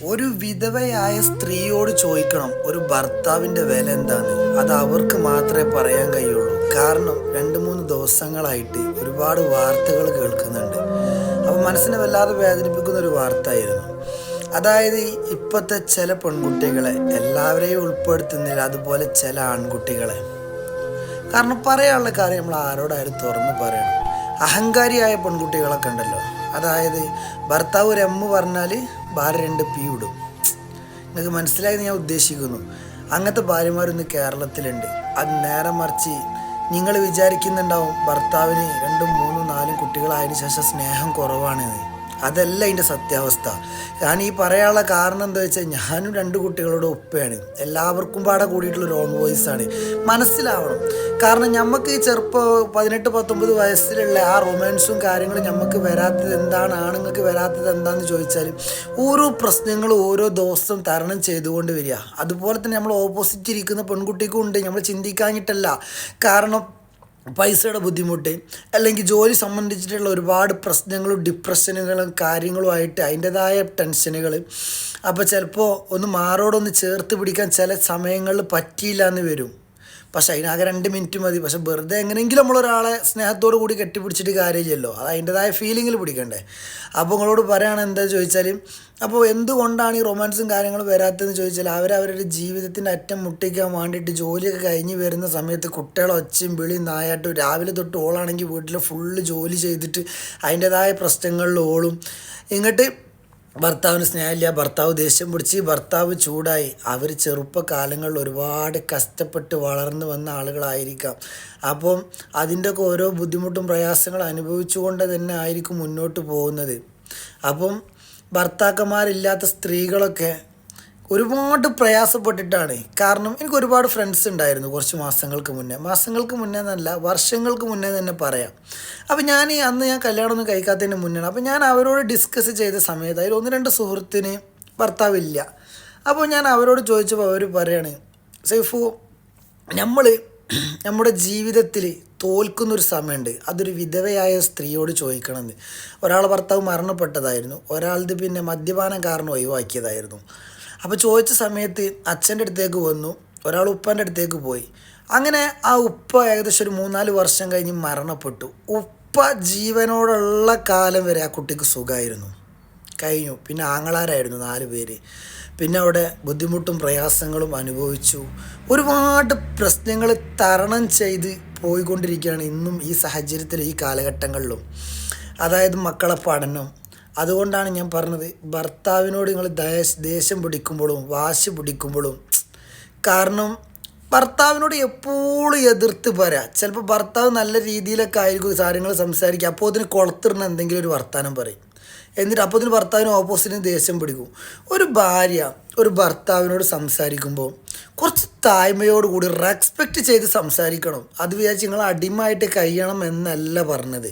ഒരു വിധവയായ സ്ത്രീയോട് ചോദിക്കണം ഒരു ഭർത്താവിൻ്റെ വില എന്താന്ന്. അത് അവർക്ക് മാത്രമേ പറയാൻ കഴിയുള്ളൂ. കാരണം 2-3 ദിവസങ്ങളായിട്ട് ഒരുപാട് വാർത്തകൾ കേൾക്കുന്നുണ്ട്. അപ്പം മനസ്സിനെ വല്ലാതെ വേദനിപ്പിക്കുന്ന ഒരു വാർത്തയായിരുന്നു. അതായത് ഇപ്പോഴത്തെ ചില പെൺകുട്ടികളെ, എല്ലാവരെയും ഉൾപ്പെടുത്തുന്നില്ല, അതുപോലെ ചില ആൺകുട്ടികളെ. കാരണം പറയാനുള്ള കാര്യം നമ്മൾ ആരോടായാലും തുറന്ന് പറയണം. അഹങ്കാരിയായ പെൺകുട്ടികളൊക്കെ ഉണ്ടല്ലോ, അതായത് ഭർത്താവ് ഒരു എമ്മ് പറഞ്ഞാൽ ഭാര്യ 2 പി വിടും. നിങ്ങൾക്ക് മനസ്സിലായെന്ന് ഞാൻ ഉദ്ദേശിക്കുന്നു. അങ്ങനത്തെ ഭാര്യമാരൊന്ന് കേരളത്തിലുണ്ട്. അത് നേരെ മറിച്ച് നിങ്ങൾ വിചാരിക്കുന്നുണ്ടാവും ഭർത്താവിന് 2, 3, 4 കുട്ടികളായതിനു ശേഷം സ്നേഹം കുറവാണെന്ന്. അതല്ല അതിൻ്റെ സത്യാവസ്ഥ. ഞാൻ ഈ പറയാനുള്ള കാരണം എന്താ വെച്ചാൽ, ഞാനും 2 കുട്ടികളുടെ ഉപ്പയാണ്. എല്ലാവർക്കും പാടെ കൂടിയിട്ടുള്ളൊരു ഓൺ വോയിസാണ്. മനസ്സിലാവണം. കാരണം നമുക്ക് ഈ ചെറുപ്പം 18-19 വയസ്സിലുള്ള ആ റൊമാൻസും കാര്യങ്ങളും നമുക്ക് വരാത്തത് എന്താണ്, ആണുങ്ങൾക്ക് വരാത്തത് എന്താണെന്ന് ചോദിച്ചാൽ, ഓരോ പ്രശ്നങ്ങളും ഓരോ ദിവസം തരണം ചെയ്തുകൊണ്ട് വരിക. അതുപോലെ തന്നെ നമ്മൾ ഓപ്പോസിറ്റ് ഇരിക്കുന്ന പെൺകുട്ടിക്കും ഉണ്ട്. നമ്മൾ ചിന്തിക്കാഞ്ഞിട്ടല്ല. കാരണം പൈസയുടെ ബുദ്ധിമുട്ട്, അല്ലെങ്കിൽ ജോലി സംബന്ധിച്ചിട്ടുള്ള ഒരുപാട് പ്രശ്നങ്ങളും ഡിപ്രഷനുകളും കാര്യങ്ങളുമായിട്ട് അതിൻ്റെതായ ടെൻഷനുകൾ. അപ്പോൾ ചിലപ്പോൾ ഒന്ന് മാറോടൊന്ന് ചേർത്ത് പിടിക്കാൻ ചില സമയങ്ങളിൽ പറ്റിയില്ല എന്ന് വരും. പക്ഷേ അതിനാകെ 2 മിനിറ്റ് മതി. പക്ഷെ വെറുതെ എങ്ങനെയെങ്കിലും നമ്മളൊരാളെ സ്നേഹത്തോടു കൂടി കെട്ടിപ്പിടിച്ചിട്ട് കാര്യമില്ലല്ലോ. അത് അതിൻ്റെതായ ഫീലിങ്ങിൽ പിടിക്കണ്ടേ. അപ്പോൾ നിങ്ങളോട് പറയുകയാണ് എന്താ ചോദിച്ചാൽ, അപ്പോൾ എന്തുകൊണ്ടാണ് ഈ റൊമാൻസും കാര്യങ്ങളും വരാത്തതെന്ന് ചോദിച്ചാൽ, അവരവരുടെ ജീവിതത്തിൻ്റെ അറ്റം മുട്ടിക്കാൻ വേണ്ടിയിട്ട് ജോലിയൊക്കെ കഴിഞ്ഞ് വരുന്ന സമയത്ത് കുട്ടികളെ ഒച്ചയും വിളിയും നായാട്ടും, രാവിലെ തൊട്ട് ഓളാണെങ്കിൽ വീട്ടിൽ ഫുള്ള് ജോലി ചെയ്തിട്ട് അതിൻ്റെതായ പ്രശ്നങ്ങളിൽ ഓളും. ഇങ്ങോട്ട് ഭർത്താവിന് സ്നേഹമില്ല, ഭർത്താവ് ദേഷ്യം പിടിച്ച്, ഭർത്താവ് ചൂടായി. അവർ ചെറുപ്പകാലങ്ങളിൽ ഒരുപാട് കഷ്ടപ്പെട്ട് വളർന്നു വന്ന ആളുകളായിരിക്കാം. അപ്പം അതിൻ്റെയൊക്കെ ഓരോ ബുദ്ധിമുട്ടും പ്രയാസങ്ങൾ അനുഭവിച്ചുകൊണ്ട് തന്നെ ആയിരിക്കും മുന്നോട്ട് പോകുന്നത്. അപ്പം ഭർത്താക്കന്മാരില്ലാത്ത സ്ത്രീകളൊക്കെ ഒരുപാട് പ്രയാസപ്പെട്ടിട്ടാണ്. കാരണം എനിക്ക് ഒരുപാട് ഫ്രണ്ട്സ് ഉണ്ടായിരുന്നു കുറച്ച് മാസങ്ങൾക്ക് മുന്നേ എന്നല്ല, വർഷങ്ങൾക്ക് മുന്നേ തന്നെ പറയാം. അപ്പോൾ അന്ന് ഞാൻ കല്യാണമൊന്നും കഴിക്കാത്തതിന് മുന്നേ, അപ്പോൾ ഞാൻ അവരോട് ഡിസ്കസ് ചെയ്ത സമയത്ത് അതിൽ 1-2 സുഹൃത്തിന് ഭർത്താവില്ല. അപ്പോൾ ഞാൻ അവരോട് ചോദിച്ചപ്പോൾ അവർ പറയാണ്, സൈഫു, നമ്മുടെ ജീവിതത്തിൽ തോൽക്കുന്നൊരു സമയമുണ്ട്, അതൊരു വിധവയായ സ്ത്രീയോട് ചോദിക്കണമെന്ന്. ഒരാൾ ഭർത്താവ് മരണപ്പെട്ടതായിരുന്നു, ഒരാളത് പിന്നെ മദ്യപാനം കാരണം ഒഴിവാക്കിയതായിരുന്നു. അപ്പോൾ ചോദിച്ച സമയത്ത് അച്ഛൻ്റെ അടുത്തേക്ക് വന്നു, ഒരാൾ ഉപ്പാൻ്റെ അടുത്തേക്ക് പോയി. അങ്ങനെ ആ ഉപ്പ ഏകദേശം ഒരു 3-4 വർഷം കഴിഞ്ഞ് മരണപ്പെട്ടു. ഉപ്പ ജീവനോടുള്ള കാലം വരെ ആ കുട്ടിക്ക് സുഖമായിരുന്നു, കഴിഞ്ഞു. പിന്നെ ആങ്ങളാരായിരുന്നു 4 പേര്. പിന്നെ അവിടെ ബുദ്ധിമുട്ടും പ്രയാസങ്ങളും അനുഭവിച്ചു. ഒരുപാട് പ്രശ്നങ്ങൾ തരണം ചെയ്ത് പോയിക്കൊണ്ടിരിക്കുകയാണ് ഇന്നും ഈ സാഹചര്യത്തിൽ, ഈ കാലഘട്ടങ്ങളിലും. അതായത് മക്കളെ പഠനം. അതുകൊണ്ടാണ് ഞാൻ പറഞ്ഞത്, ഭർത്താവിനോട് നിങ്ങൾ ദേഷ്യം പിടിക്കുമ്പോഴും വാശി പിടിക്കുമ്പോഴും, കാരണം ഭർത്താവിനോട് എപ്പോഴും എതിർത്ത് പറയാം. ചിലപ്പോൾ ഭർത്താവ് നല്ല രീതിയിലൊക്കെ ആയിരിക്കും കാര്യങ്ങൾ സംസാരിക്കുക, അപ്പോൾ അതിന് കൊളത്തിടുന്ന എന്തെങ്കിലും ഒരു വർത്തമാനം പറയും. എന്നിട്ട് അപ്പോൾ അതിന് ഭർത്താവിന് ഓപ്പോസിറ്റിന് ദേഷ്യം പിടിക്കും. ഒരു ഭാര്യ ഒരു ഭർത്താവിനോട് സംസാരിക്കുമ്പോൾ കുറച്ച് താഴ്മയോടുകൂടി റെസ്പെക്റ്റ് ചെയ്ത് സംസാരിക്കണം. അത് വിചാരിച്ച് നിങ്ങൾ അടിമയായിട്ട് കഴിയണം എന്നല്ല പറഞ്ഞത്.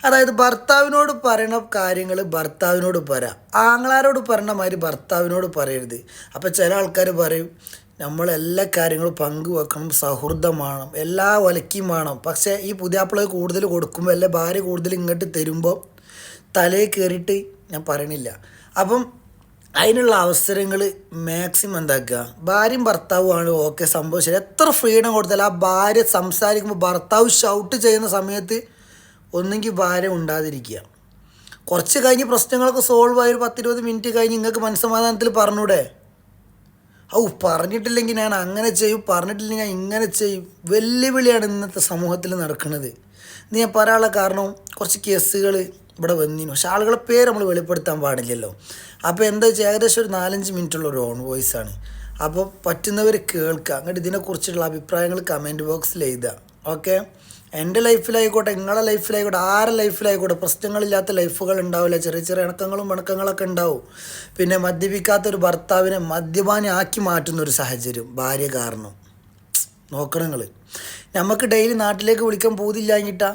അതായത് ഭർത്താവിനോട് പറയുന്ന കാര്യങ്ങൾ ഭർത്താവിനോട് പറയാം, ആങ്ങളാരോട് പറയുന്ന മാതിരി ഭർത്താവിനോട് പറയരുത്. അപ്പോൾ ചില ആൾക്കാർ പറയും, നമ്മളെല്ലാ കാര്യങ്ങളും പങ്കുവെക്കണം, സൗഹൃദമാണ്, എല്ലാ ഒലക്കിയും വേണം. പക്ഷേ ഈ പുതിയാപ്പിള കൂടുതൽ കൊടുക്കുമ്പോൾ, അല്ലെ ഭാര്യ കൂടുതൽ ഇങ്ങോട്ട് തരുമ്പോൾ തലയിൽ കയറിയിട്ട് ഞാൻ പറയണില്ല. അപ്പം അതിനുള്ള അവസരങ്ങൾ മാക്സിമം എന്താക്കുക, ഭാര്യയും ഭർത്താവുമാണ് ഓക്കെ, സംഭവം ശരി. എത്ര ഫ്രീഡം കൊടുത്താലും ആ ഭാര്യ സംസാരിക്കുമ്പോൾ ഭർത്താവ് ഷൗട്ട് ചെയ്യുന്ന സമയത്ത് ഒന്നെങ്കിൽ ഭാര്യ ഉണ്ടാതിരിക്കുക. കുറച്ച് കഴിഞ്ഞ് പ്രശ്നങ്ങളൊക്കെ സോൾവ് ആയി 10-20 മിനിറ്റ് കഴിഞ്ഞ് നിങ്ങൾക്ക് മനസ്സമാധാനത്തിൽ പറഞ്ഞൂടെ, പറഞ്ഞിട്ടില്ലെങ്കിൽ ഞാൻ അങ്ങനെ ചെയ്യും, പറഞ്ഞിട്ടില്ലെങ്കിൽ ഞാൻ ഇങ്ങനെ ചെയ്യും. വെല്ലുവിളിയാണ് ഇന്നത്തെ സമൂഹത്തിൽ നടക്കുന്നത്. ഇത് ഞാൻ പറയാനുള്ള കാരണം, കുറച്ച് കേസുകൾ ഇവിടെ വന്നിരുന്നു. പക്ഷെ ആളുകളെ പേര് നമ്മൾ വെളിപ്പെടുത്താൻ പാടില്ലല്ലോ. അപ്പോൾ എന്താ വെച്ചാൽ ഏകദേശം ഒരു 4-5 മിനിറ്റുള്ള ഒരു ഓൺ വോയിസാണ്. അപ്പോൾ പറ്റുന്നവർ കേൾക്കുക. അങ്ങോട്ട് ഇതിനെക്കുറിച്ചുള്ള അഭിപ്രായങ്ങൾ കമൻറ്റ് ബോക്സിൽ എഴുതുക. ഓക്കെ, എൻ്റെ ലൈഫിലായിക്കോട്ടെ, നിങ്ങളുടെ ലൈഫിലായിക്കോട്ടെ, ആരുടെ ലൈഫിലായിക്കോട്ടെ, പ്രശ്നങ്ങളില്ലാത്ത ലൈഫുകൾ ഉണ്ടാവില്ല. ചെറിയ ചെറിയ ഇണക്കങ്ങളൊക്കെ ഉണ്ടാവും. പിന്നെ മദ്യപിക്കാത്തൊരു ഭർത്താവിനെ മദ്യപാനി ആക്കി മാറ്റുന്നൊരു സാഹചര്യം ഭാര്യ കാരണം നോക്കണം നിങ്ങൾ. നമുക്ക് ഡെയിലി നാട്ടിലേക്ക് വിളിക്കാൻ പോതില്ലാഞ്ഞിട്ടാ,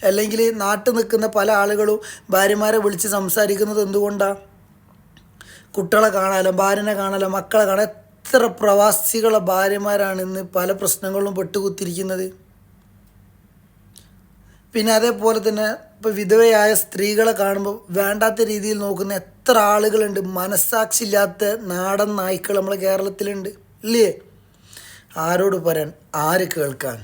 അല്ലെങ്കിൽ നാട്ടിൽ നിൽക്കുന്ന പല ആളുകളും ഭാര്യമാരെ വിളിച്ച് സംസാരിക്കുന്നത് എന്തുകൊണ്ടാണ്? കുട്ടികളെ കാണാലോ, ഭാര്യനെ കാണാലോ, മക്കളെ കാണാൻ. എത്ര പ്രവാസികളെ ഭാര്യമാരാണ് ഇന്ന് പല പ്രശ്നങ്ങളിലും പെട്ടുകുത്തിരിക്കുന്നത്. പിന്നെ അതേപോലെ തന്നെ ഇപ്പോൾ വിധവയായ സ്ത്രീകളെ കാണുമ്പോൾ വേണ്ടാത്ത രീതിയിൽ നോക്കുന്ന എത്ര ആളുകളുണ്ട്. മനസ്സാക്ഷി ഇല്ലാത്ത നാടൻ നായ്ക്കൾ നമ്മളെ കേരളത്തിലുണ്ട് ഇല്ലേ? ആരോട് പറയാൻ, ആര് കേൾക്കാൻ?